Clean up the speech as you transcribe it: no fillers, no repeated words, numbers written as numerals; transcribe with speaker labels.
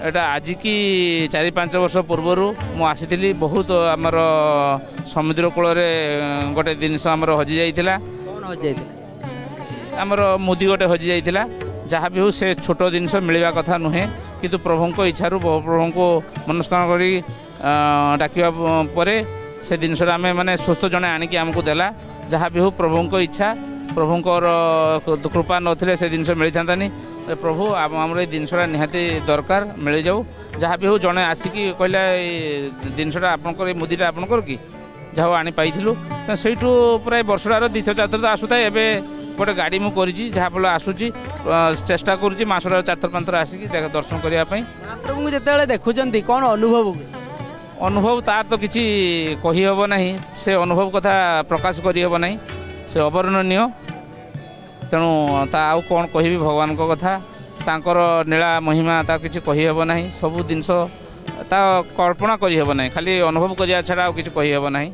Speaker 1: এটা আজি কি 4-5 ବର୍ଷ ପୂର୍ବରୁ ମୁଁ ଆସିଥିଲି। ବହୁତ ଆମର ସମୁଦ୍ର କୂଳରେ ଗୋଟେ ଜିନିଷ ଆମର ହଜି ଯାଇଥିଲା।
Speaker 2: କ'ଣ ହଜିଯାଇଥିଲା?
Speaker 1: ଆମର ମୁଦି ଗୋଟେ ହଜି ଯାଇଥିଲା। ଯାହା ବି ହେଉ ସେ ଛୋଟ ଜିନିଷ ମିଳିବା କଥା ନୁହେଁ, କିନ୍ତୁ ପ୍ରଭୁଙ୍କ ଇଚ୍ଛାରୁ ପ୍ରଭୁଙ୍କୁ ମନସ୍କାମନା କରି ଡାକିବା ପରେ ସେ ଜିନିଷଟା ଆମେ ମାନେ ସୁସ୍ଥ ଜଣେ ଆଣିକି ଆମକୁ ଦେଲା। ଯାହା ବି ହେଉ ପ୍ରଭୁଙ୍କ ଇଚ୍ଛା, ପ୍ରଭୁଙ୍କର କୃପା ନଥିଲେ ସେ ଜିନିଷ ମିଳିଥାନ୍ତାନି। ପ୍ରଭୁ ଆମର ଏଇ ଜିନିଷଟା ନିହାତି ଦରକାର, ମିଳିଯାଉ। ଯାହା ବି ହେଉ ଜଣେ ଆସିକି କହିଲା ଏଇ ଜିନିଷଟା ଆପଣଙ୍କର, ଏଇ ମୁଦିଟା ଆପଣଙ୍କର କି? ଯାହା ହଉ ଆଣି ପାଇଥିଲୁ। ତ ସେଇଠୁ ପ୍ରାୟ ବର୍ଷଟାର 2-4 ଥର ଆସୁଥାଏ। ଏବେ ଗୋଟେ ଗାଡ଼ି ମୁଁ କରିଛି, ଯାହାଫଳରେ ଆସୁଛି, ଚେଷ୍ଟା କରୁଛି ମାସଟା 4-5 ଥର ଆସିକି ଦର୍ଶନ କରିବା ପାଇଁ।
Speaker 2: ମହାପ୍ରଭୁଙ୍କୁ ଯେତେବେଳେ ଦେଖୁଛନ୍ତି କ'ଣ ଅନୁଭବ ହୁଏ?
Speaker 1: ଅନୁଭବ ତାର ତ କିଛି କହିହେବ ନାହିଁ, ସେ ଅନୁଭବ କଥା ପ୍ରକାଶ କରିହେବ ନାହିଁ, ସେ ଅବର୍ଣ୍ଣନୀୟ। ତେଣୁ ତା ଆଉ କ'ଣ କହିବି ଭଗବାନଙ୍କ କଥା, ତାଙ୍କର ନୀଳା ମହିମା ତା କିଛି କହିହେବ ନାହିଁ। ସବୁ ଜିନିଷ ତା କଳ୍ପନା କରିହେବ ନାହିଁ, ଖାଲି ଅନୁଭବ କରିବା ଛଡ଼ା ଆଉ କିଛି କହିହେବ ନାହିଁ।